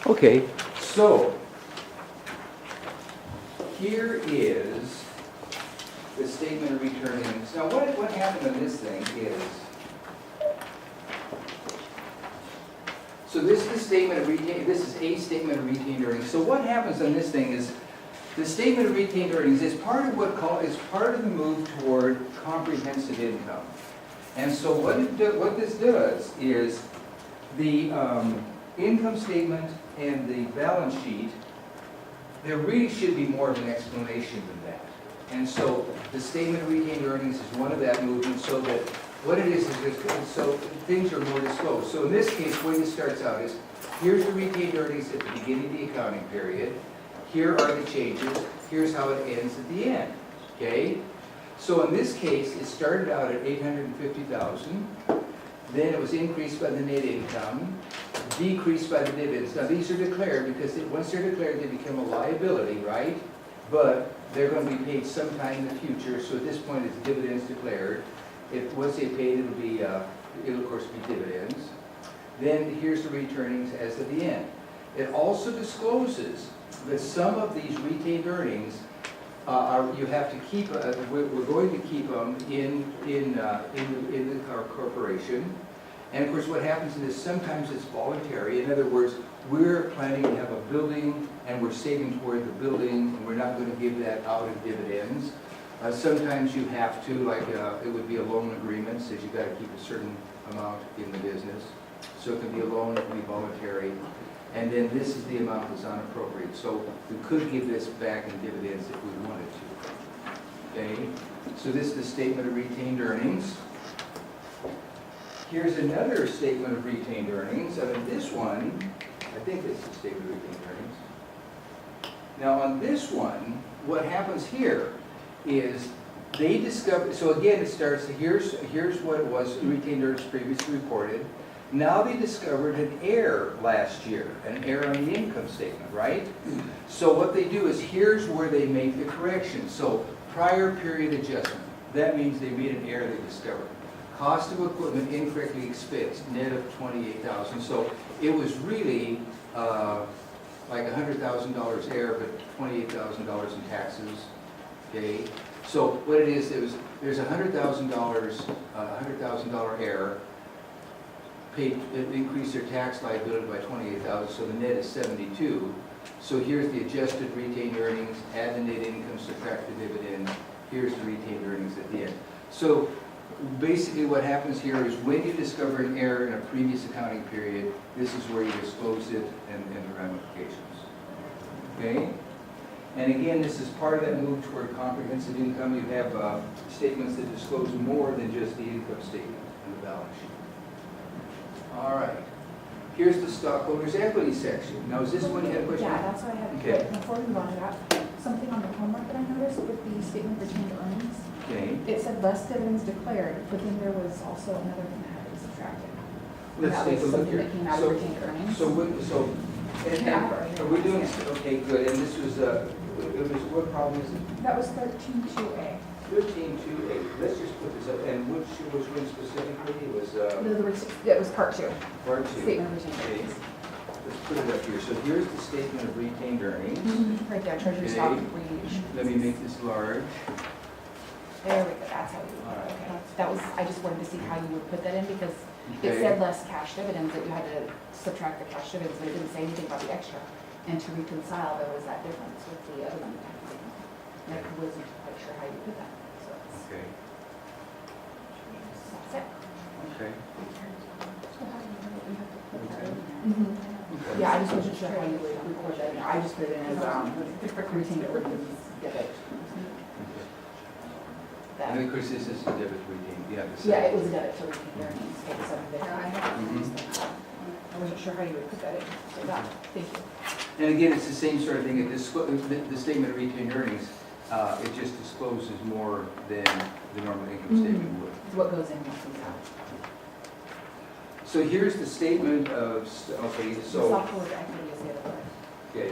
Okay, so here is the statement of return earnings. Now, what happened on this thing is, so this is the statement of retained, this is a statement of retained earnings. So what happens on this thing is, the statement of retained earnings is part of is part of the move toward comprehensive income. And so what this does is the income statement and the balance sheet, there really should be more of an explanation than that. And so the statement of retained earnings is one of that movement, so that what it is so things are more disclosed. So in this case, the way it starts out is, here's the retained earnings at the beginning of the accounting period. Here are the changes. Here's how it ends at the end. Okay? So in this case, it started out at $850,000. Then it was increased by the net income, decreased by the dividends. Now these are declared because once they're declared, they become a liability, right? But they're going to be paid sometime in the future. So at this point, it's dividends declared. Once they paid, it'll of course be dividends. Then here's the returnings as of the end. It also discloses that some of these retained earnings you have to keep. We're going to keep them in our corporation. And of course, what happens is sometimes it's voluntary. In other words, we're planning to have a building, and we're saving toward the building, and we're not going to give that out in dividends. Sometimes you have to, like it would be a loan agreement, says you've got to keep a certain amount in the business. So it can be a loan, it can be voluntary. And then this is the amount that's unappropriate. So we could give this back in dividends if we wanted to. Okay? So this is the statement of retained earnings. Here's another statement of retained earnings. And in this one, I think this is the statement of retained earnings. Now on this one, what happens here is they discover, so again it starts, here's what it was retained earnings previously reported. Now they discovered an error last year, an error on the income statement, right? So what they do is, here's where they make the correction. So prior period adjustment, that means they made an error they discovered. Cost of equipment incorrectly expensed, net of $28,000. So it was really like $100,000 error, but $28,000 in taxes. Okay. So what it is, there's $100,000 error. Paid, increase their tax liability by $28,000, so the net is $72,000. So here's the adjusted retained earnings, add the net income, subtract the dividend. Here's the retained earnings at the end. So basically what happens here is, when you discover an error in a previous accounting period, this is where you disclose it and the ramifications. Okay? And again, this is part of that move toward comprehensive income. You have statements that disclose more than just the income statement and the balance sheet. All right. Here's the stockholders' equity section. Now, is this one you had a question? Yeah, that's what I had. Okay. Before we move on to that, something on the homework that I noticed with the statement of retained earnings. Okay. It said less dividends declared, but then there was also another thing that had to be subtracted. Let's take a look here. That came out of retained earnings. Are we doing, okay, good. And this was, what problem is it? That was 13.2A. 13.2.8. Let's just put this up. And which one specifically? It was That was part 2. part 2. Statement of retained Okay. earnings. Let's put it up here. So here's the statement of retained earnings. Right there, treasury Okay. stock wage. Let me make this large. There we go, that's how you would All put it. right. Okay. That was, I just wanted to see how you would put that in, because it Okay. said less cash dividends, that you had to subtract the cash dividends, but it didn't say anything about the extra. And to reconcile, there was that difference with the other one. And I wasn't quite sure how you put that, so that's, Okay. that's it. Okay. Yeah, I just wasn't sure how you would record that. I just put it in as retained earnings debit. That- And of course, this is debit retained. Yeah. Yeah, it was a debit to retained earnings, okay, so Mhm. I wasn't sure how you would put that in, so that, thank you. And again, it's the same sort of thing. The statement of retained earnings, it just discloses more than the normal income statement would. It's what goes in, what comes out. So here's the statement of, okay, so, Stockholder equity is the other part. okay.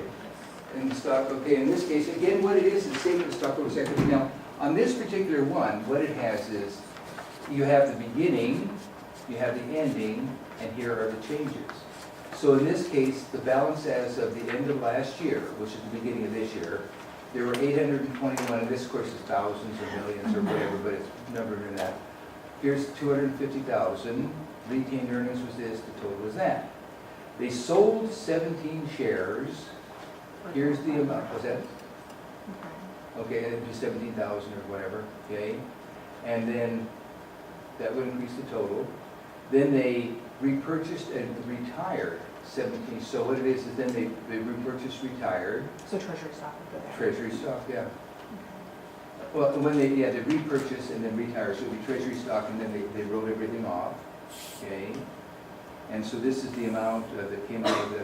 And the stock, okay, in this case, again, what it is the statement of stockholders' equity. Now, on this particular one, what it has is, you have the beginning, you have the ending, and here are the changes. So in this case, the balance as of the end of last year, which is the beginning of this year, there were 821, and this of course is thousands or millions or whatever, but it's numbered in that. Here's 250,000, retained earnings was this, the total was that. They sold 17 shares, here's the amount, was that? Okay, and it'd be 17,000 or whatever, okay? And then that would increase the total. Then they repurchased and retired 17. So what it is then they repurchased, retired. So treasury stock would go there. Treasury stock, yeah. Well, when they repurchase and then retire, so it'd be treasury stock, and then they wrote everything off, okay? And so this is the amount that came out of the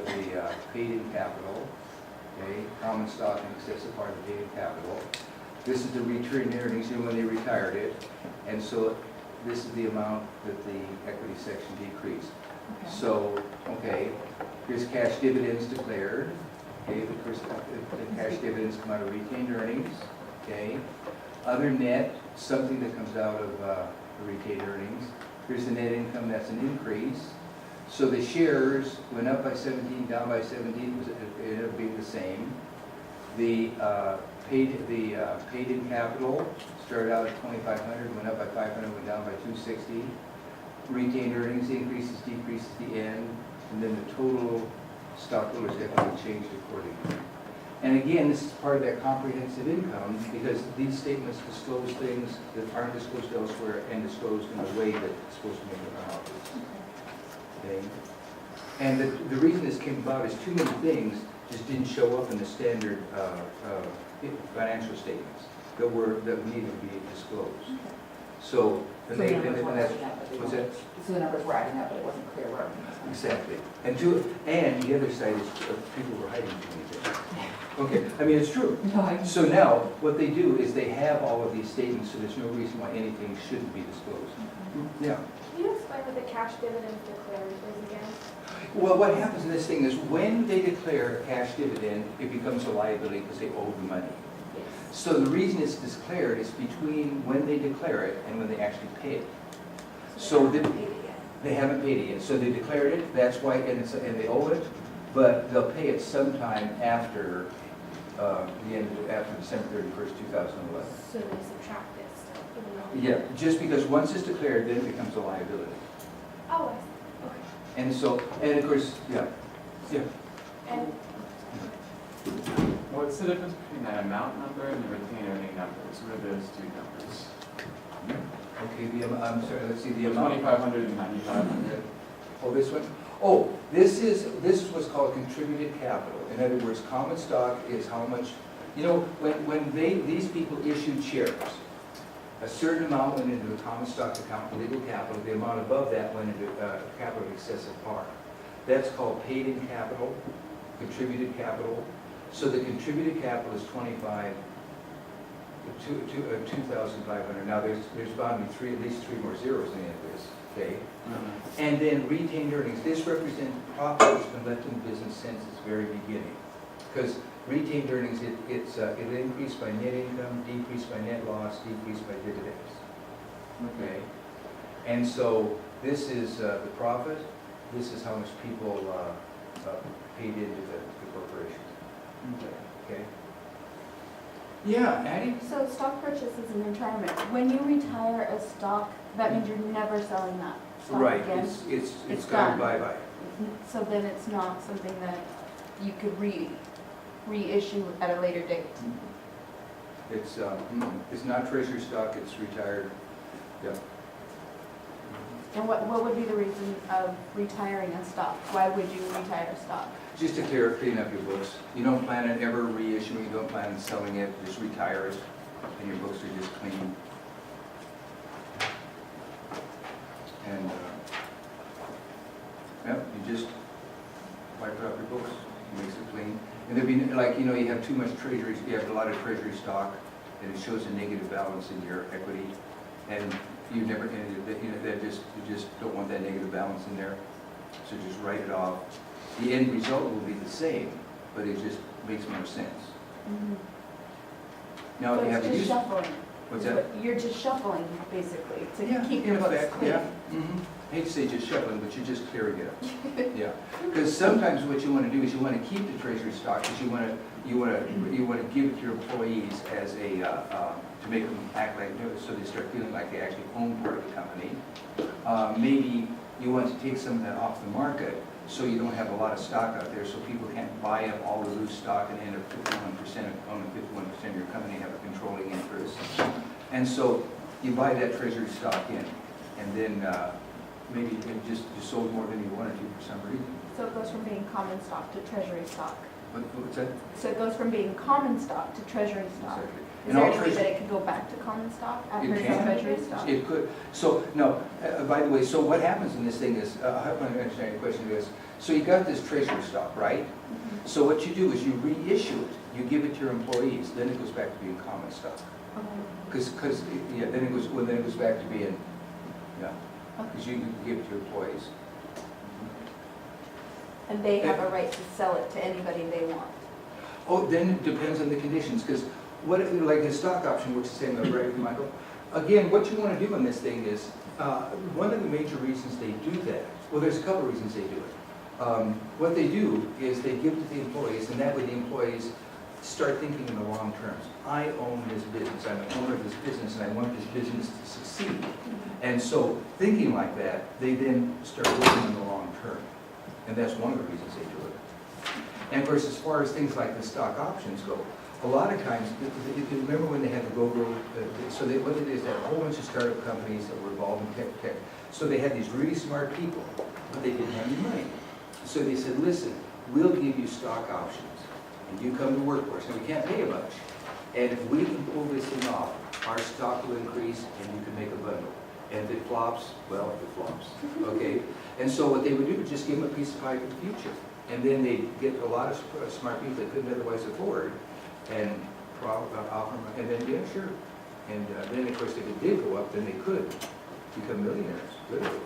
paid-in capital, okay? Common stock in excess of part of the paid-in capital. This is the retained earnings, you know, when they retired it, and so this is the amount that the equity section decreased. Okay. So, okay, here's cash dividends declared, okay, the cash dividends come out of retained earnings, okay? Other net, something that comes out of the retained earnings. Here's the net income, that's an increase. So the shares went up by 17, down by 17, it ended up being the same. The paid-in capital started out at 2,500, went up by 500, went down by 260. Retained earnings increases, decreases the end, and then the total stockholders' equity changed accordingly. And again, this is part of that comprehensive income, because these statements disclose things that aren't disclosed elsewhere and disclosed in a way that's supposed to make it obvious. Okay? And the reason this came about is too many things just didn't show up in the standard financial statements that needed to be disclosed. So, So and the they, numbers and were that's, adding up, but they what's weren't- that? So the numbers were adding up, but it wasn't clear where everything was coming from. Exactly. And the other side is people were hiding too many things. Okay, I mean, it's true. No, I So now, what they do is they have all of these statements, so there's no reason why anything shouldn't be disclosed. Yeah. Can you explain what the cash dividend declared is again? Well, what happens in this thing is when they declare a cash dividend, it becomes a liability because they owe the money. So the reason it's declared is between when they declare it and when they actually pay it. So they the- haven't paid it yet. They haven't paid it yet, so they declared it, that's why, and they owe it, but they'll pay it sometime after after December 31st, 2011. So they subtract it still, even though. Yeah, just because once it's declared, then it becomes a liability. Oh, I see, okay. And so, and of course, yeah. And What's the difference between that amount number and the retained earning numbers? What are those two numbers? Okay, I'm sorry, let's see, the The amount. 2,500 and 9,500. Oh, this one? Oh, this is what's called contributed capital. In other words, common stock is how much, you know, when these people issued shares, a certain amount went into the common stock account, legal capital, the amount above that went into capital excessive par. That's called paid-in capital, contributed capital. So the contributed capital is 2,500. Now, there's bound to be at least three more zeros in the end of this, okay? And then retained earnings, this represents profit that's been left in business since its very beginning. Because retained earnings, it'll increase by net income, decrease by net loss, decrease by dividends. Okay? And so this is the profit, this is how much people paid into the corporation. Okay? Yeah, Addie? So stock purchase is an retirement. When you retire a stock, that means you're never selling that stock Right, again. it's It's gone done. bye-bye. So then it's not something that you could reissue at a later date. It's not treasury stock, it's retired. Yeah. And what would be the reason of retiring a stock? Why would you retire stock? Just to clean up your books. You don't plan on ever reissuing, you don't plan on selling it, just retire it, and your books are just clean. And, you just wipe out your books, it makes it clean. And there'd be, like, you know, you have too much treasury, you have a lot of treasury stock, and it shows a negative balance in your equity, and you never, you just don't want that negative balance in there, so just write it off. The end result will be the same, but it just makes more sense. Now, So if you have it's to just use. shuffling. What's that? You're just shuffling, basically, to Yeah, keep in your books effect, clean. yeah. Mhm. hate to say just shuffling, but you're just clearing it up. Yeah, because sometimes what you want to do is you want to keep the treasury stock, because you want to give it to your employees as a, to make them act like, so they start feeling like they actually own part of the company. Maybe you want to take some of that off the market, so you don't have a lot of stock out there, so people can't buy up all the loose stock and end up 51%, owning 51% of your company, have a controlling interest. And so you buy that treasury stock in, and then maybe you sold more than you wanted to for some reason. So it goes from being common stock to treasury stock. What's that? So it goes from being common stock to treasury stock. Exactly. Is And there all any way treasury- that it could go back to common stock after It it's can. treasury stock? It could. So, no, by the way, so what happens in this thing is, I want to understand your question is, so you got this treasury stock, right? Mhm. So what you do is you reissue it, you give it to your employees, then it goes back to being common stock. Okay. Because, yeah, then it goes back to being, yeah, because you give it to your employees. And they have a right to sell it to anybody they want. Oh, then it depends on the conditions, because what, like the stock option works the same way, right, Michael? Again, what you want to do in this thing is, one of the major reasons they do that, well, there's a couple reasons they do it. What they do is they give it to the employees, and that way the employees start thinking in the long terms. I own this business, I'm the owner of this business, and I want this business to succeed. And so, thinking like that, they then start working in the long term. And that's one of the reasons they do it. And of course, as far as things like the stock options go, a lot of times, if you remember when they had the go-go, so what they did is they had a whole bunch of startup companies that were involved in tech. So they had these really smart people, but they didn't have any money. So they said, listen, we'll give you stock options, and you come to work for us, and we can't pay you much. And if we can pull this thing off, our stock will increase, and you can make a bundle. And if it flops, well, it flops, okay? And so what they would do is just give them a piece of pie for the future. And then they'd get a lot of smart people they couldn't otherwise afford, and offer them, and then, yeah, sure. And then, of course, if it did go up, then they could become millionaires, literally.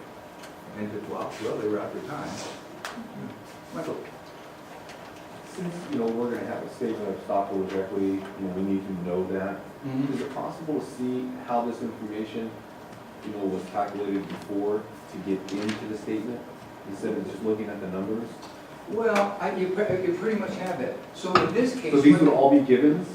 And if it flopped, well, they were out their time. Michael? Since, we're gonna have a statement of stockholders' equity, we need to know that. Is it possible to see how this information, was calculated before to get into the statement, instead of just looking at the numbers? Well, you pretty much have that. So in this case. So these would all be givens?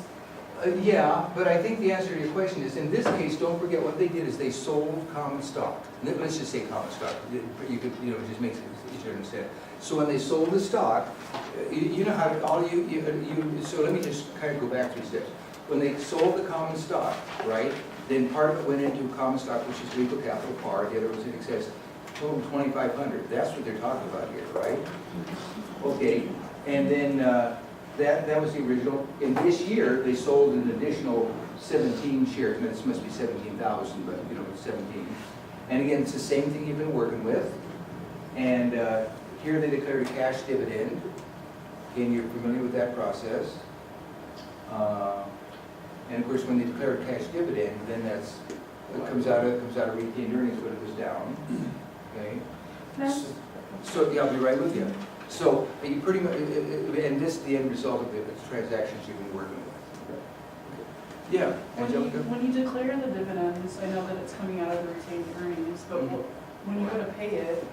Yeah, but I think the answer to your question is, in this case, don't forget what they did is they sold common stock. Let's just say common stock. You could, it just makes it easier to understand. So when they sold the stock, you know how to, so let me just kind of go back 3 steps. When they sold the common stock, right, then part of it went into common stock, which is legal capital par, the other was in excess, total 2,500. That's what they're talking about here, right? Okay, and then that was the original. In this year, they sold an additional 17 shares, and this must be 17,000, but it's 17. And again, it's the same thing you've been working with. And here they declared a cash dividend. Again, you're familiar with that process. And of course, when they declare a cash dividend, then it comes out of retained earnings when it goes down. Okay. So yeah, I'll be right with you. So you pretty much, and this is the end result of the transactions you've been working with. Yeah, Angelica? When you declare the dividends, I know that it's coming out of the retained earnings, but when you go to pay it,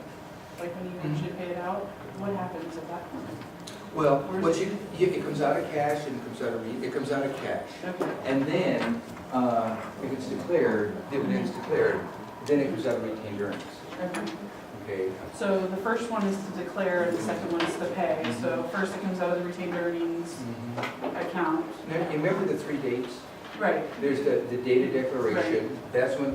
like when you actually pay it out, what happens at that point? Well, it comes out of cash and it comes out of cash. Okay. And then, if it's declared, dividends declared, then it comes out of retained earnings. Okay. Okay. So the first one is to declare, the second one is to pay. So first it comes out of the retained earnings account. Now, you remember the 3 dates? Right. There's the data declaration, that's what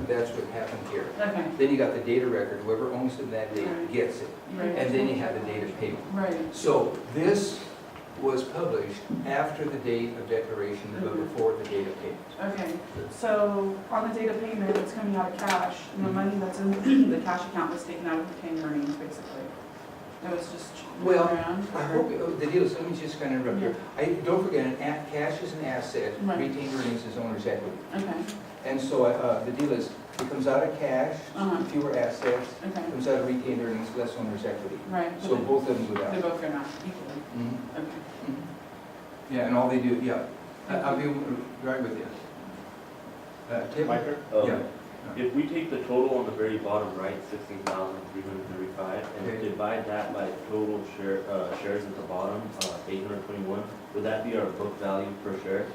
happened here. Okay. Then you got the data record, whoever owns it that date Right. gets it. Right. And then you have the date of payment. Right. So this was published after the date of declaration, but before the date of payment. Okay. So on the date of payment, it's coming out of cash, and the money that's in the cash account was taken out of retained earnings, basically. It was just Well, around. I hope, the deal is, let me just kind of interrupt here. Don't forget, cash is an asset, Right. retained earnings is owner's equity. Okay. And so the deal is, it comes out of cash, fewer assets, Okay. comes out of retained earnings, less owner's equity. Right. So both of them go They down. both go down equally. Mhm. Okay. Yeah, and all they do, I'll be right with you. Tim? Micro? Yeah. If we take the total on the very bottom right, 16,335, Okay. and divide that by total shares at the bottom, 821, would that be our book value per share?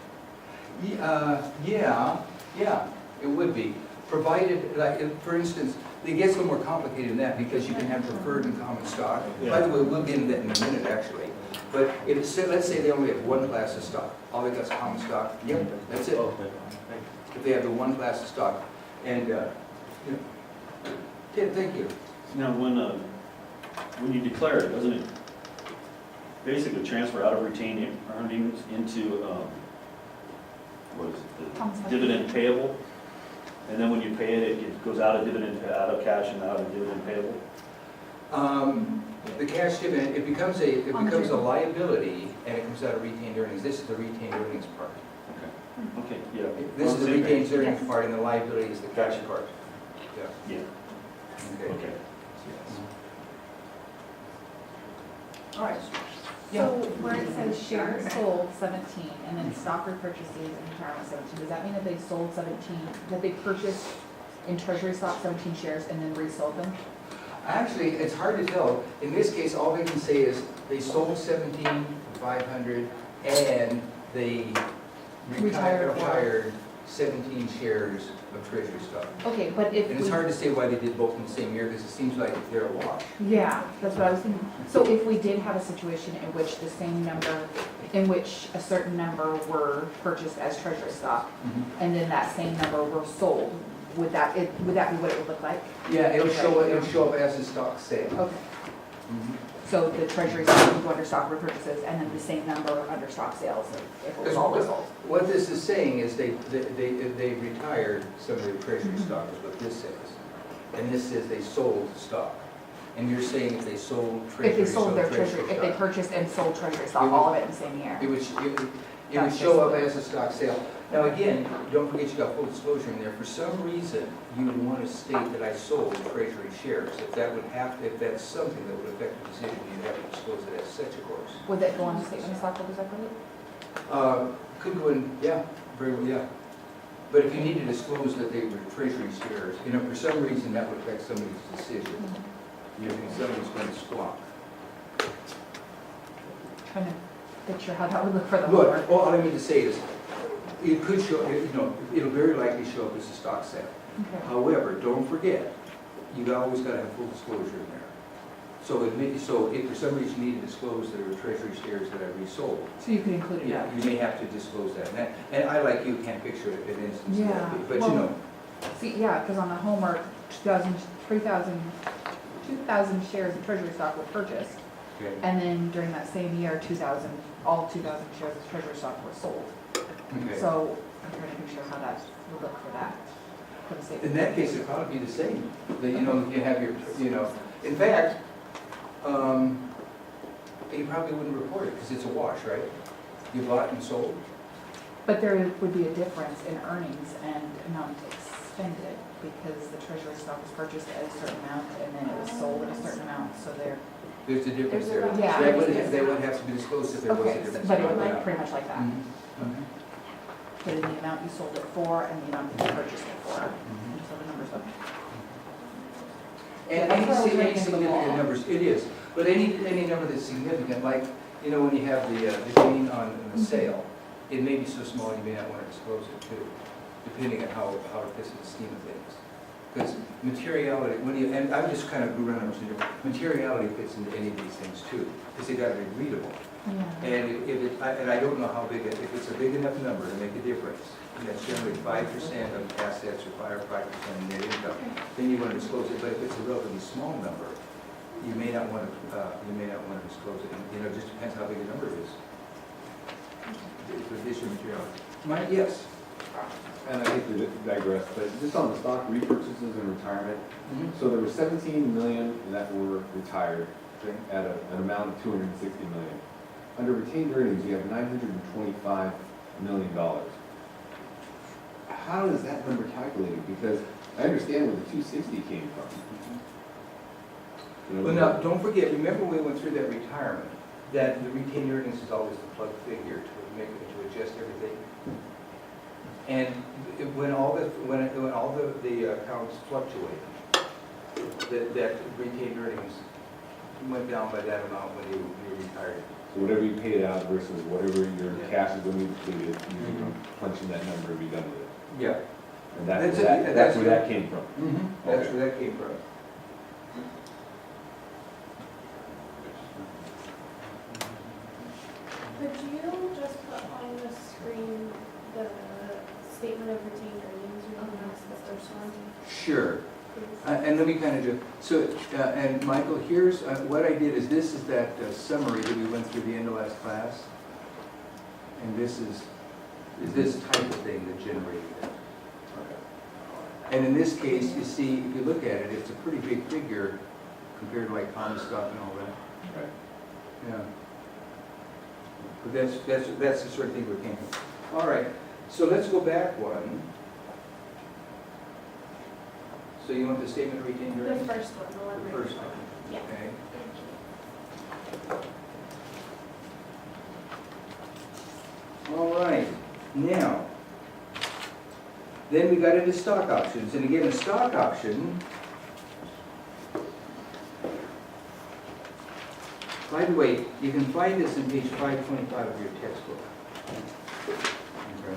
Yeah, it would be, provided, like, for instance, it gets a little more complicated than that, because you can have preferred and common stock. By the way, we'll get into that in a minute, actually. But if it's, let's say they only have one class of stock, all they got is common stock, yep, that's it. Okay, thank If they have the one class of stock, and, yeah, thank you. Now, when you declare it, doesn't it basically transfer out of retained earnings into, what is Common it, stock. the dividend payable? And then when you pay it, it goes out of dividend, out of cash and out of dividend payable? The cash dividend, it becomes a liability, and it comes out of retained earnings. This is the retained earnings part. Okay, yeah. This is the retained earnings Yes. part, and the liability is the cash part. Yeah, Yeah, okay. okay. All right. So where it says shares sold 17 and then stock repurchases and retirement 17, does that mean that they sold 17, that they purchased in treasury stock 17 shares and then resold them? Actually, it's hard to tell. In this case, all they can say is they sold 17,500 and they retired 17 shares of treasury stock. Okay, but if And it's we, hard to say why they did both in the same year, because it seems like they're a wash. yeah, that's what I was thinking. So if we did have a situation in which the same number, in which a certain number were purchased as treasury stock, and then that same number were sold, would that be what it would look like? Yeah, it'll show up as a stock sale. Okay, so the treasury stock would go under stock repurchases and then the same number under stock sales if it was all sold. What this is saying is they retired some of their treasury stock, is what this says. And this says they sold stock. And you're saying if they sold treasury. If they sold their treasury, if they stock, purchased and sold treasury stock, all of it in the same year. It would show up as a stock sale. Now, again, don't forget you got full disclosure in there. For some reason, you would want to state that I sold treasury shares. If that's something that would affect the decision, you'd have to disclose it as such, of course. Would that go on the statement of stockholders equity? Could go in, yeah, very well, yeah. But if you need to disclose that they were treasury shares, for some reason, that would affect somebody's decision. You think somebody's going to squawk. Trying to picture how that would look for the Look, homework. all I mean to say is, it could show, it'll very likely show up as a stock sale. Okay. However, don't forget, you always got to have full disclosure in there. So if for some reason you need to disclose there were treasury shares that I resold, So you could include it. yeah, you may have to disclose that. And I, like you, can't picture an instance of Yeah, that, but well, See, yeah, because on the homework, 2,000 shares of treasury stock were purchased. Okay. And then during that same year, all 2,000 shares of treasury stock were sold. Okay. So I'm trying to picture how that would look for that. For the statement. In that case, it'd probably be the same, that, you have your, in fact, you probably wouldn't report it, because it's a wash, right? You bought and sold. But there would be a difference in earnings and amount expended, because the treasury stock was purchased at a certain amount and then it was sold at a certain amount, so there. There's a difference there. Yeah. That would have to be disclosed if there was a Okay, difference. but it would like pretty much like that. Mhm. Put in the amount you sold it for and the amount that you purchased it for. Mhm. And so the numbers, okay. And That's why I was any looking at the significant law. numbers, it is, but any number that's significant, like, when you have the gain on the sale, it may be so small you may not want to disclose it too, depending on how it fits in the scheme of things. Because materiality, and I just kind of grew around numbers, materiality fits into any of these things too, because they got to be readable. Yeah. And and I don't know how big, if it's a big enough number to make a difference, and that's generally 5% of assets or 5% of net income, then you want to disclose it. But if it's a relatively small number, you may not want to disclose it. It just depends how big the number is. The issue of materiality. Yes. And I hate to digress, but just on the stock repurchases and retirement, so there were 17 million that were retired at an amount of 260 million. Under retained earnings, you have $925 million. How is that number calculated? Because I understand where the 260 came from. Well, now, don't forget, remember we went through that retirement, that the retained earnings is always the plug figure to adjust everything. And when all the accounts fluctuate, that retained earnings went down by that amount when you retired. So whatever you paid out versus whatever your cash is going to be depleted, you can punch in that number and be done with it. Yeah. And That's where that came from. That's where that came from. Could you just put on the screen the statement of retained earnings, that's the first one, Sure. please? And let me kind of do, so, and Michael, here's, what I did is, this is that summary that we went through the end of last class. And this is this type of thing that generated it. And in this case, you see, if you look at it, it's a pretty big figure compared to like common stock and all that. Right. Yeah. But that's the sort of thing we came from. All right, so let's go back one. So you want the statement of retained The earnings? first one, the one. The right first now. one. Yeah. Okay. Thank you. All right, now, then we got into stock options, and again, a stock option, by the way, you can find this in page 525 of your textbook. Okay.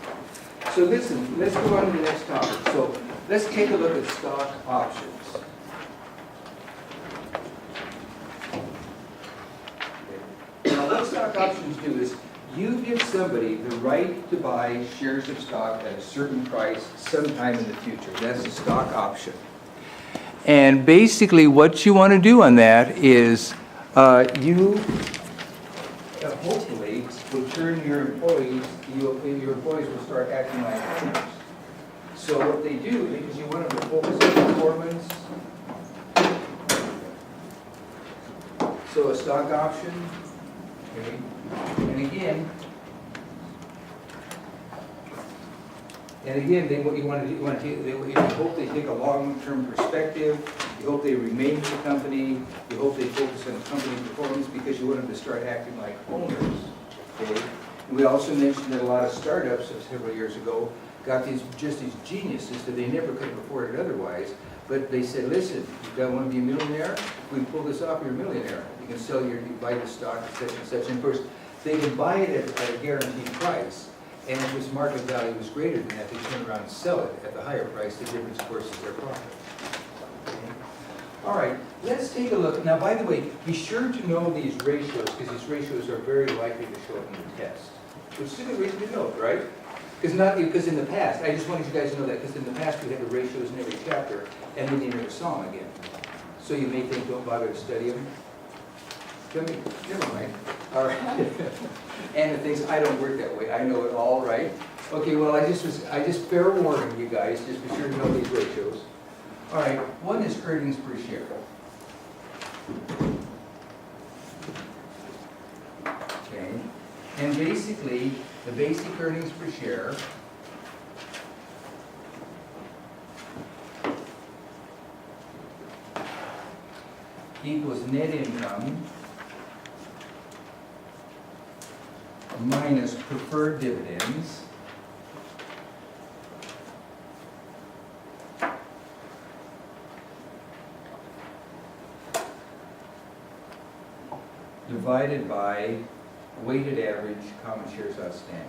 So listen, let's go on to the next topic. So let's take a look at stock options. Okay. Now, what stock options do is, you give somebody the right to buy shares of stock at a certain price sometime in the future. That's a stock option. And basically what you want to do on that is you hopefully will turn your employees will start acting like owners. So what they do, because you want them to focus on performance, so a stock option, okay, and again, you hope they take a long-term perspective, you hope they remain with the company, you hope they focus on company performance because you want them to start acting like owners, okay? And we also mentioned that a lot of startups several years ago got these geniuses that they never could have afforded otherwise, but they said, listen, you want to be a millionaire? If we pull this off, you're a millionaire. You can you buy the stock at such and such, and of course, they can buy it at a guaranteed price, and if its market value is greater than that, they turn around and sell it at the higher price. The difference, of course, is their profit. Okay. All right, let's take a look. Now, by the way, be sure to know these ratios, because these ratios are very likely to show up in the test, which is a good reason to know, right? Because in the past, I just wanted you guys to know that, because in the past we had the ratios in every chapter, and then you never saw them again. So you may think, don't bother to study them. Never mind. All right. And the things, I don't work that way. I know it all right. Okay, well, I just fair warning you guys, just be sure to know these ratios. All right, one is earnings per share. Okay, and basically, the basic earnings per share equals net income minus preferred dividends divided by weighted average common shares outstanding.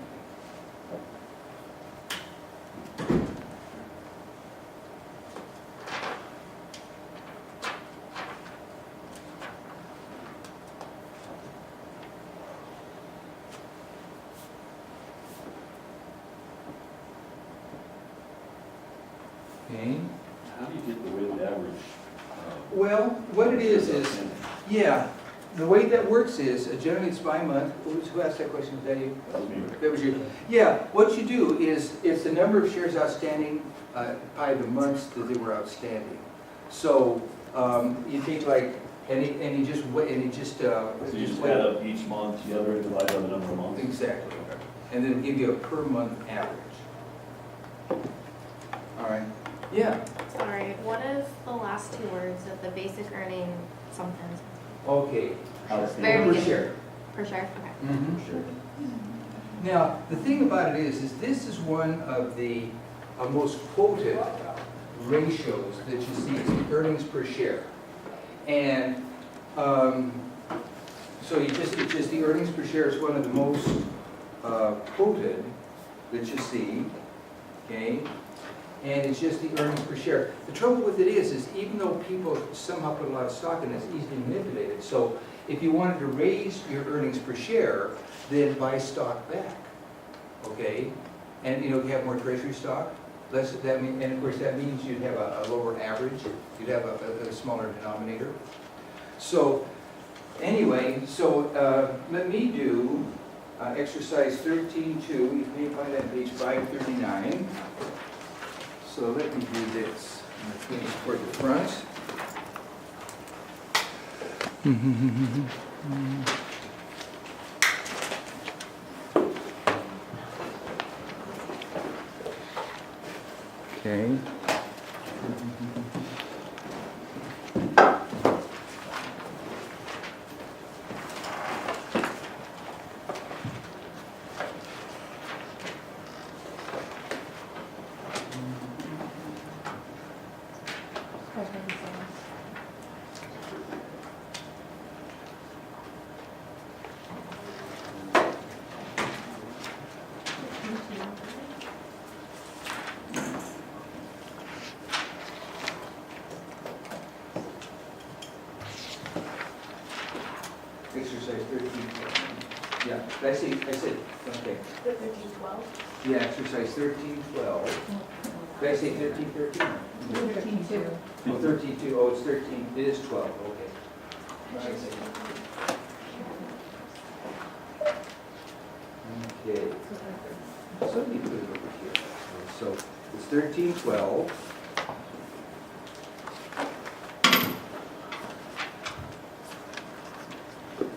Okay. How do you get the weighted average? Well, what it is, yeah, the way that works is, generally it's by month. Who asked that question? Was that you? That was me. That was you. Yeah, what you do is, it's the number of shares outstanding by the months that they were outstanding. So, you take like, and you just, So you just add up each month together, divide by the number of months? Exactly. And then give you a per month average. All right. Yeah. Sorry, what is the last two words of the basic earning something? Okay. Very Per beginning. share. Per share, okay. Mm-hmm. Sure. Now, the thing about it is this is one of the most quoted ratios that you see, is the earnings per share. And so it's just the earnings per share is one of the most quoted that you see, okay? And it's just the earnings per share. The trouble with it is even though people somehow put a lot of stock in it, it's easily manipulated. So if you wanted to raise your earnings per share, then buy stock back, okay? And you have more treasury stock, less, and of course that means you'd have a lower average, you'd have a smaller denominator. So anyway, let me do exercise 13.2, you may find that on page 539. So let me do this. I'm going to finish toward the front. Okay. Exercise 13. Yeah, I said, okay. The 1312. Yeah, exercise 13.12. Did I say 13.13? 13.2. Oh, 13.2, oh, it's 13, it is 12, okay. I see. Okay. So let me put it over here. So it's 13.12.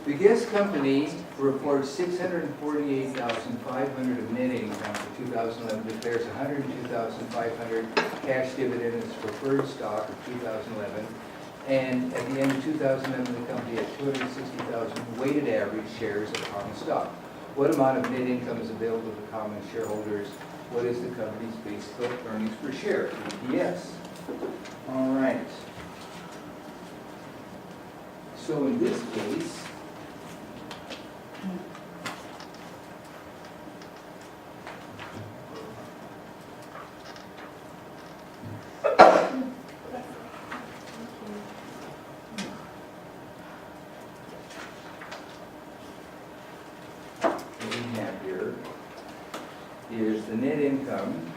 The guest company reports $648,500 of net income for 2011, declares $102,500 cash dividend as preferred stock of 2011, and at the end of 2011, the company had 260,000 weighted average shares of common stock. What amount of net income is available to common shareholders? What is the company's basic earnings per share, EPS? All right. So in this case, what we have here is the net income.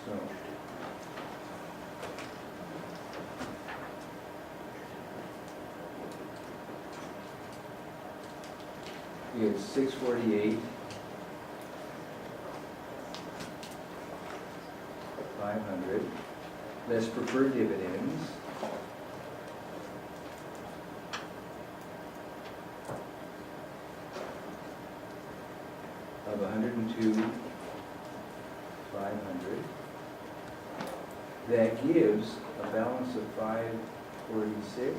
So we have 648, 500, less preferred dividends. Of 102,500. That gives a balance of 546,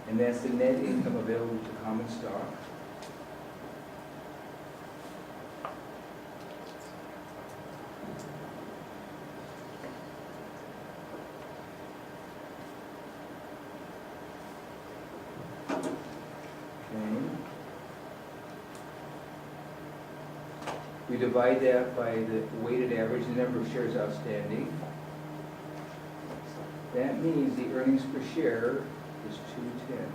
and that's the net income available to common stock. We divide that by the weighted average, the number of shares outstanding. That means the earnings per share is 210.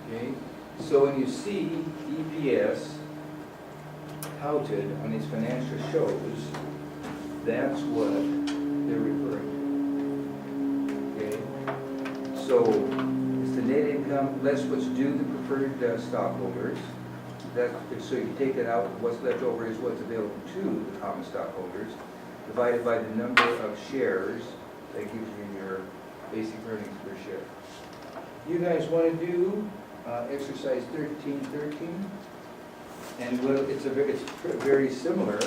Okay, so when you see EPS touted on these financial shows, that's what they're referring to. Okay, so the net income less what's due the preferred stockholders. So you take that out, what's left over is what's available to the common stockholders, divided by the number of shares, that gives you your basic earnings per share. You guys want to do exercise 13.13? And it's very similar.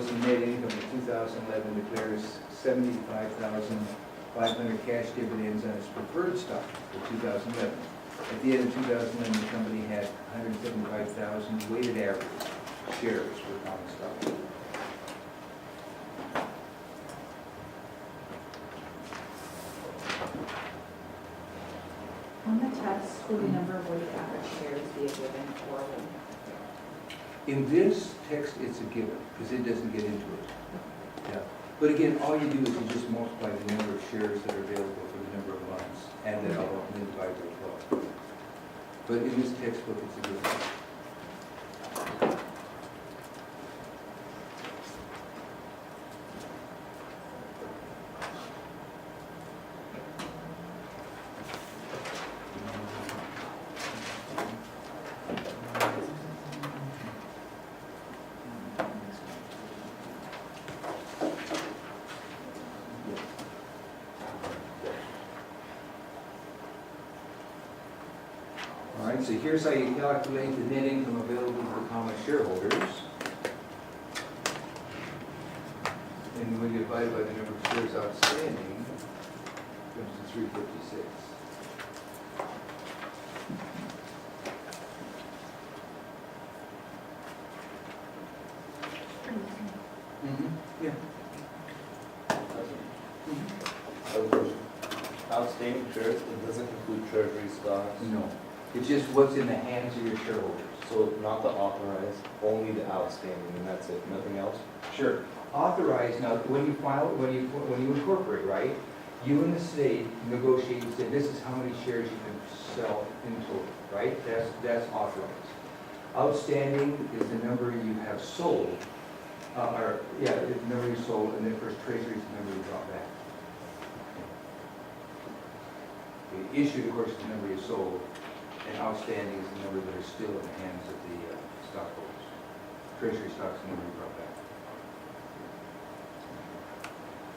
goes to net income in 2011, declares 75,500 cash dividends on its preferred stock for 2011. At the end of 2011, the company had 175,000 weighted average shares for common stock. On the test, will the number of weighted average shares be a given or will? In this text, it's a given, because it doesn't get into it. Yeah. But again, all you do is you just multiply the number of shares that are available for the number of months, and then I'll divide by 12. But in this textbook, it's a given. All right, so here's how you calculate the net income available for common shareholders. And when you divide by the number of shares outstanding, it comes to 356. Yeah. Outstanding shares, it doesn't include treasury stocks, No, it's just what's in the hands of your shareholders. so not the authorized, only the outstanding, and that's it, nothing else? Sure. Authorized, now, when you file, when you incorporate, right, you and the state negotiate and say, this is how many shares you can sell in total, right? That's authorized. Outstanding is the number you have sold, the number you sold, and then first treasury is the number you brought back. The issued, of course, is the number you sold, and outstanding is the number that are still in the hands of the stockholders. Treasury stock is the number you brought back.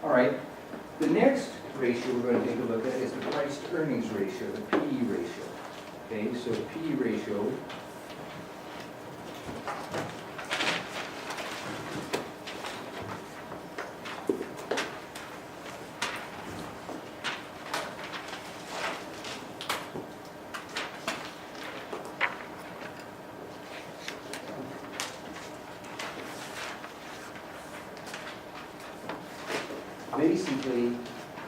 All right, the next ratio we're going to take a look at is the price to earnings ratio, the PE ratio. Okay, so PE ratio basically,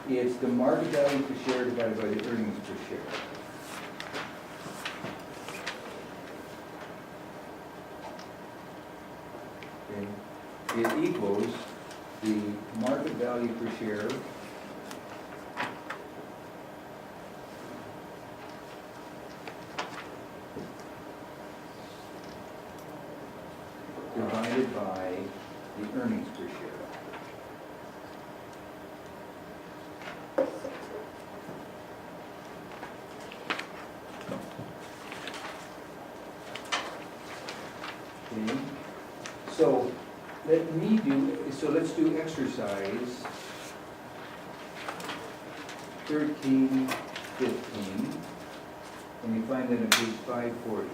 it's the market value per share divided by the earnings per share. Okay. It equals the market value per share divided by the earnings per share. Okay. So let's do exercise 13, 15, and you find that on page 540.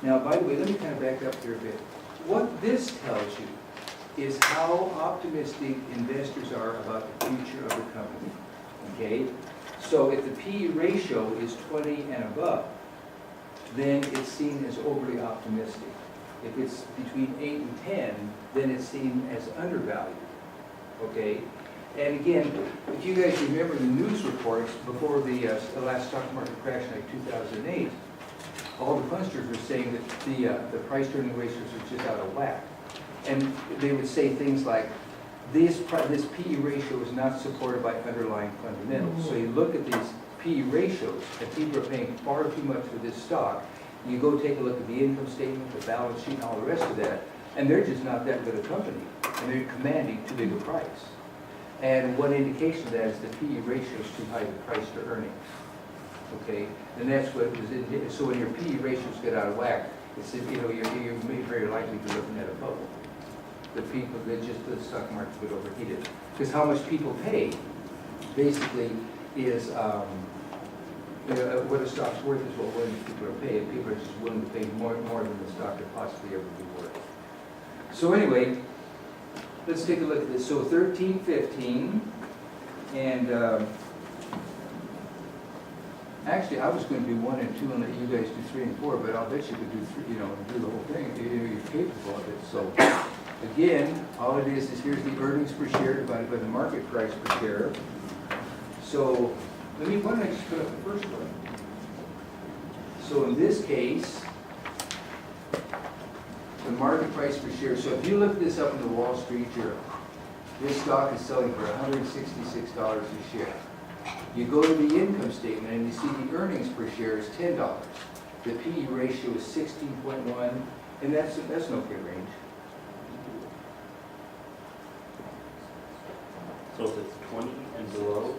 Now, by the way, let me kind of back up here a bit. What this tells you is how optimistic investors are about the future of the company, okay? So if the PE ratio is 20 and above, then it's seen as overly optimistic. If it's between 8 and 10, then it's seen as undervalued, okay? And again, if you guys remember the news reports before the last stock market crash in like 2008, all the fundsters were saying that the price-earning ratios are just out of whack. And they would say things like, this PE ratio is not supported by underlying fundamentals. So you look at these PE ratios, and people are paying far too much for this stock. You go take a look at the income statement, the balance sheet, and all the rest of that, and they're just not that good a company, and they're commanding too big a price. And one indication of that is the PE ratio is too high, the price to earnings. Okay, and that's what was in. So when your PE ratios get out of whack, it's you're very likely to be looking at a bubble. The people that just the stock market get overheated, because how much people pay, basically, is what a stock's worth is what willing people are paying. People are just willing to pay more than the stock could possibly ever be worth. So anyway, let's take a look at this. So 1315, and actually, I was going to do 1 and 2 and let you guys do 3 and 4, but I'll bet you could do 3, do the whole thing. You're capable of it. So again, all it is here's the earnings per share divided by the market price per share. So why don't I just put up the first one? So in this case, the market price per share. So if you look this up in the Wall Street Journal, this stock is selling for $166 a share. You go to the income statement and you see the earnings per share is $10. The PE ratio is 16.1, and that's no good range. So if it's 20 and below?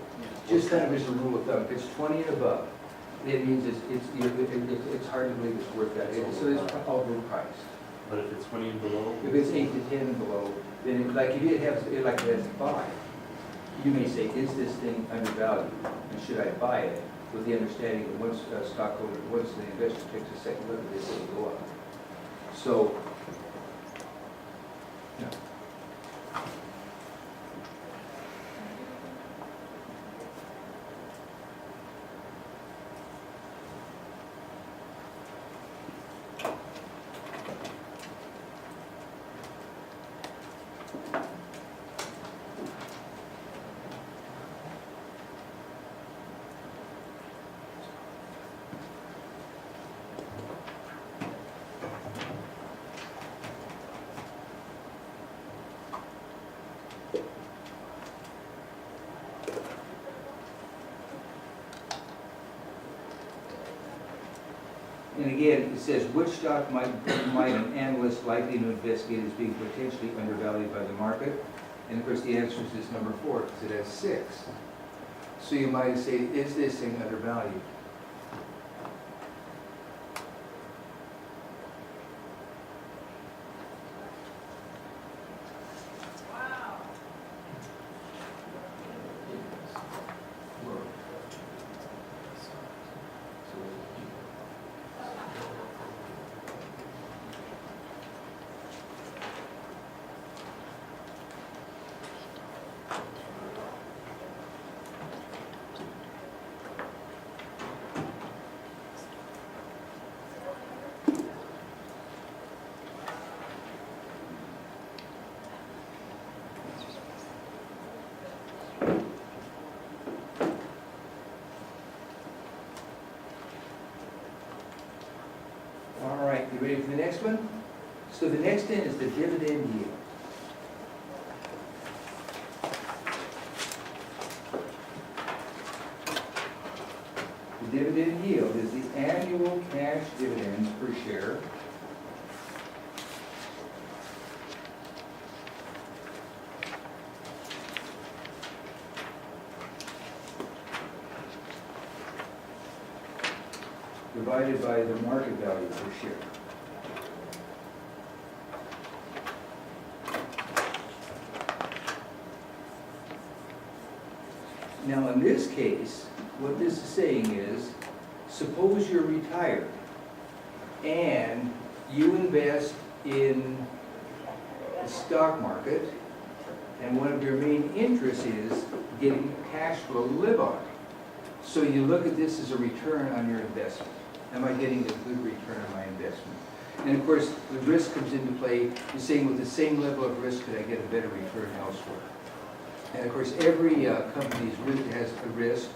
Just kind of as a rule of thumb, if it's 20 and above, it means it's hard to believe it's worth that. So it's overpriced. But if it's 20 and below? If it's 8 to 10 and below, then if it has 5, you may say, is this thing undervalued? And should I buy it? With the understanding that once the investor takes a second look at this, it'll go up. So, yeah. And again, it says, which stock might an analyst likely to investigate as being potentially undervalued by the market? And of course, the answer is this number 4, because it has 6. So you might say, is this thing undervalued? All right, you ready for the next one? So the next one is the dividend yield. The dividend yield is the annual cash dividends per share divided by the market value per share. Now in this case, what this is saying is, suppose you're retired and you invest in the stock market, and one of your main interests is getting cash flow to live on. So you look at this as a return on your investment. Am I getting a good return on my investment? And of course, the risk comes into play. You're saying, with the same level of risk, could I get a better return elsewhere? And of course, every company has a risk.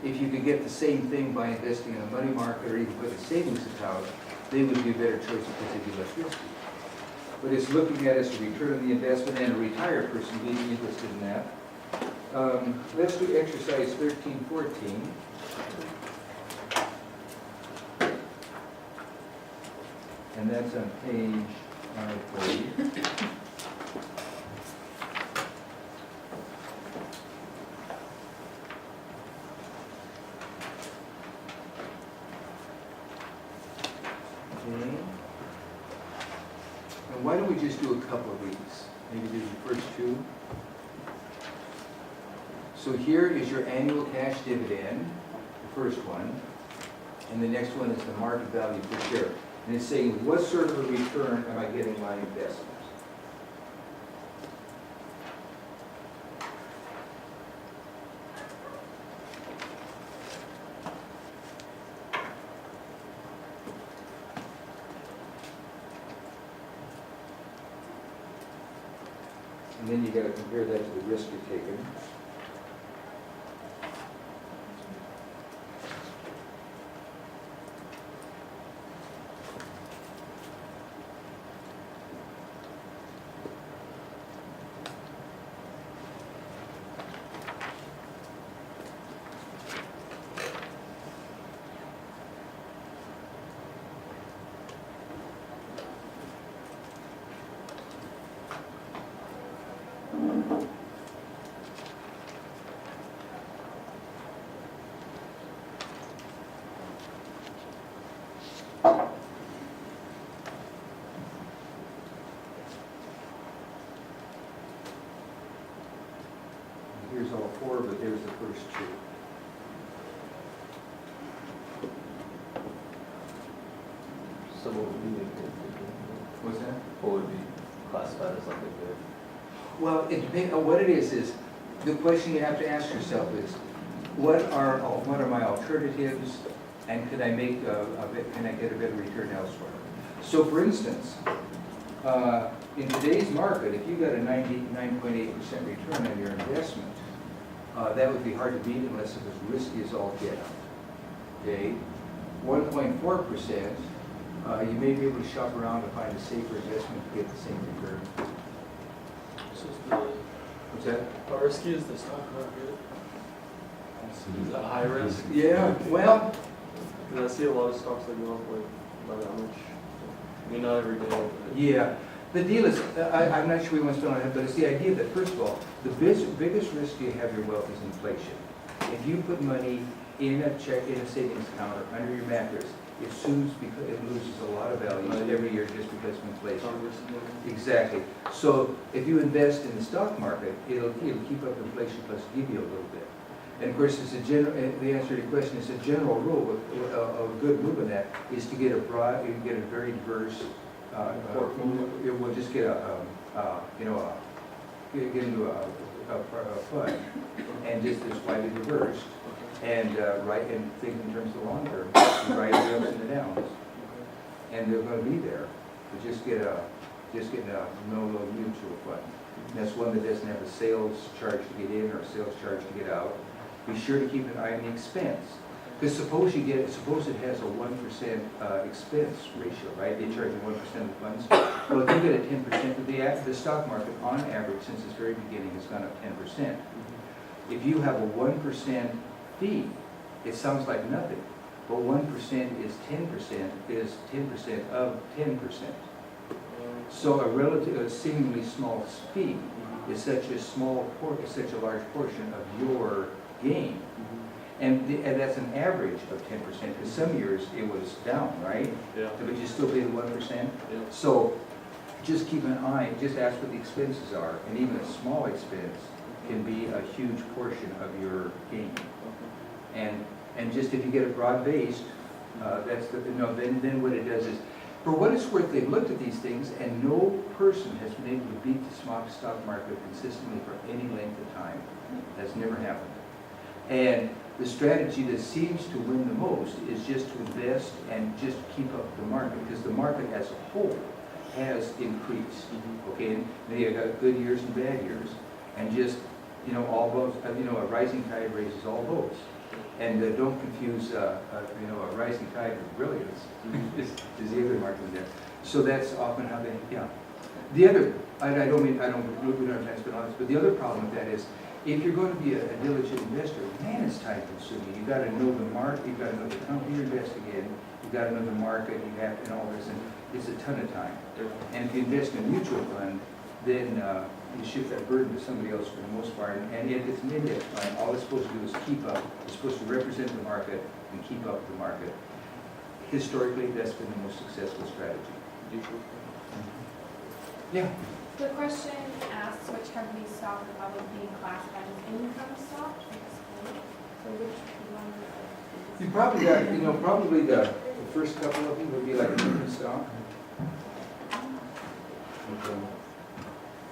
If you could get the same thing by investing in a money market or even put a savings account, they would be a better choice because they'd be less risky. But it's looking at as a return on the investment, and a retired person being interested in that. Let's do exercise 1314. And that's on page 540. Okay. And why don't we just do a couple of these? Maybe do the first 2. So here is your annual cash dividend, the first one, and the next one is the market value per share. And it's saying, what sort of a return am I getting my investment? And then you gotta compare that to the risk you're taking. Here's all four, but there's the first two. So what would be, What's that? what would be classified as like a good? Well, it depends, what it is the question you have to ask yourself is, what are my alternatives, and can I make can I get a better return elsewhere? So for instance, in today's market, if you got a 99.8% return on your investment, that would be hard to beat unless it was risky as all get out. Okay, 1.4%, you may be able to shop around to find a safer investment to get the same return. So is the, What's that? how risky is the stock market? Is that high risk? Yeah, well, Because I see a lot of stocks that go up like by that much. I mean, not every day, but. yeah. The deal is, I'm not sure we want to spend on it, but it's the idea that, first of all, the biggest risk you have your wealth is inflation. If you put money in a savings account or under your mattress, it loses a lot of value every year just because of inflation. Exactly. So if you invest in the stock market, it'll keep up inflation plus give you a little bit. And of course, the answer to your question is a general rule. A good move in that is to get a very diverse. We'll just get get into a fund and just as widely reversed and and think in terms of the long term, and ride the ups and the downs, and they're going to be there. But just get a no mutual fund. And that's one that doesn't have a sales charge to get in or a sales charge to get out. Be sure to keep an eye on the expense. Because suppose it has a 1% expense ratio, right? They charge you 1% of the funds. Well, if you get a 10%, the stock market on average since its very beginning has gone up 10%. If you have a 1% fee, it sounds like nothing. But 1% is 10% of 10%. So a seemingly small fee is such a large portion of your gain. And that's an average of 10%, because some years it was down, right? Yeah. But you still pay the 1%. Yeah. So just keep an eye, just ask what the expenses are, and even a small expense can be a huge portion of your gain. And just if you get it broad-based, then what it does is, for what it's worth, they've looked at these things, and no person has been able to beat the stock market consistently for any length of time. That's never happened. And the strategy that seems to win the most is just to invest and just keep up the market, because the market as a whole has increased. Okay, and they have got good years and bad years, and just all boats. A rising tide raises all boats, and don't confuse a rising tide with brilliance. is the other market there. So that's often how they The other, we don't have time to spend on this, but the other problem with that is, if you're going to be a diligent investor, man, it's time consuming. You've got to know the market, you've got to know the company you're investing in, you've got to know the market, and all this, and it's a ton of time. And if you invest in a mutual fund, then you shift that burden to somebody else for the most part. And if it's an index fund, all it's supposed to do is keep up. It's supposed to represent the market and keep up the market. Historically, that's been the most successful strategy. Yeah. The question asks which company's stock are probably being classified as income stock. So which one? You probably got, probably the first couple of them would be like income stock.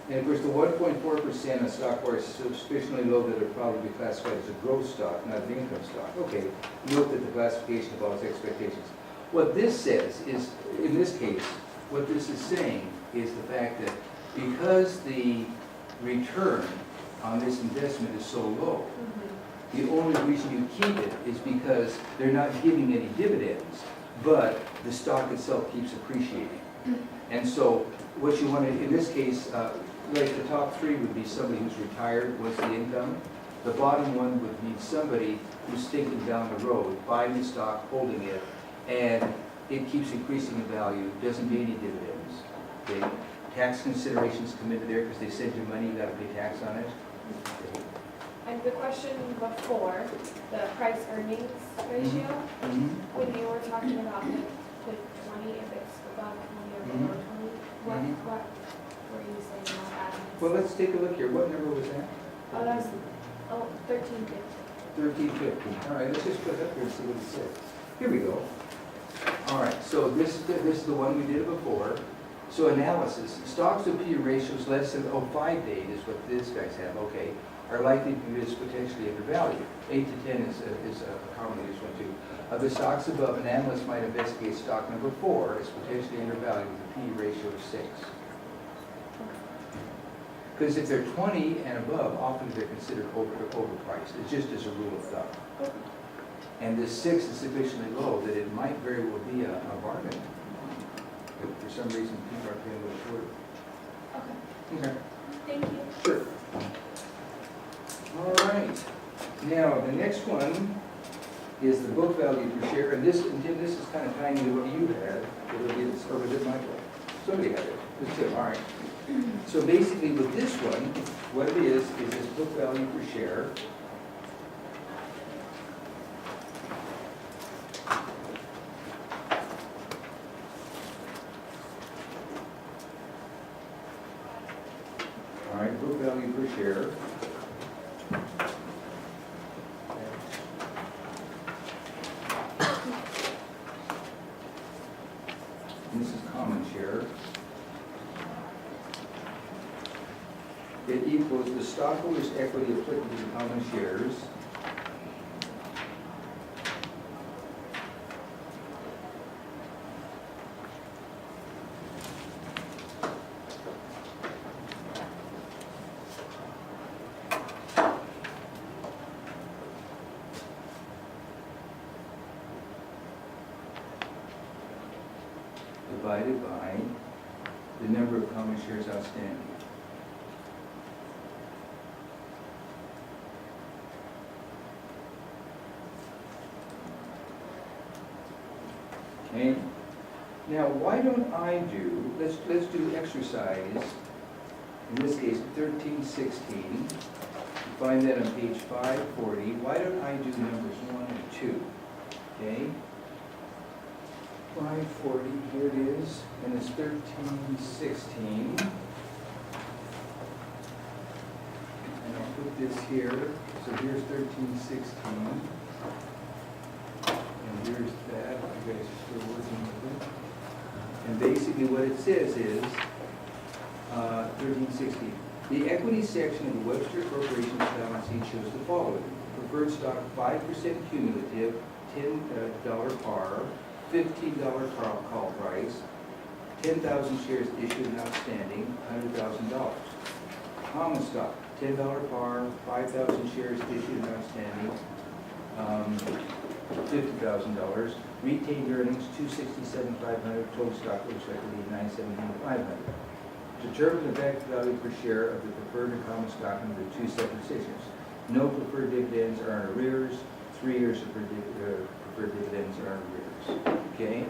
And of course, the 1.4% of stock are sufficiently low that it probably be classified as a growth stock, not an income stock. Okay, note that the classification involves expectations. What this says is, in this case, what this is saying is the fact that because the return on this investment is so low. The only reason you keep it is because they're not giving any dividends, but the stock itself keeps appreciating. And so what you want to, in this case, like the top three would be somebody who's retired, what's the income? The bottom one would be somebody who's thinking down the road, buying the stock, holding it, and it keeps increasing in value, doesn't pay any dividends. Okay? Tax considerations come into there because they send you money, you got to pay tax on it. Okay. And the question before, the price earnings ratio, when you were talking about the 20, if it's above 20 or below 20, what were you saying about that? Well, let's take a look here. What number was that? Oh, that's, 1350. 1350. All right, let's just put it up here and see what it says. Here we go. All right, so this is the one we did before. So analysis, stocks to P ratios less than 5 days is what these guys have, okay, are likely to be potentially undervalued. 8 to 10 is a commonly used one too. Of the stocks above, an analyst might investigate stock number 4 is potentially undervalued with a P ratio of 6. Because if they're 20 and above, often they're considered overpriced. It's just as a rule of thumb. And this 6 is sufficiently low that it might very well be a bargain. But for some reason, people are paying what it's worth. Okay, Okay. thank you. Sure. All right. Now, the next one is the book value per share, and Tim, this is kind of tying into what you had, or was it Michael? Somebody had it. It was Tim, all right. So basically with this one, what it is this book value per share. All right, book value per share. This is common share. It equals the stockholders' equity applicable to common shares divided by the number of common shares outstanding. Okay. Now, why don't I do, let's do exercise, in this case, 1316. You find that on page 540. Why don't I do numbers 1 and 2? Okay. 540, here it is, and it's 1316. And I'll put this here. So here's 1316. And here's that. You guys are still working with it. And basically what it says is 1360. The equity section of the Webster Corporation's balance sheet shows the following. Preferred stock 5% cumulative, $10 par, $15 call price, 10,000 shares issued and outstanding, $100,000. Common stock, $10 par, 5,000 shares issued and outstanding, $50,000. Retained earnings, $267,500. Total stockholders' equity, $917,500. Determine the back value per share of the preferred and common stock under the 2 separate sections. No preferred dividends are in arrears. 3 years of preferred dividends are in arrears. Okay?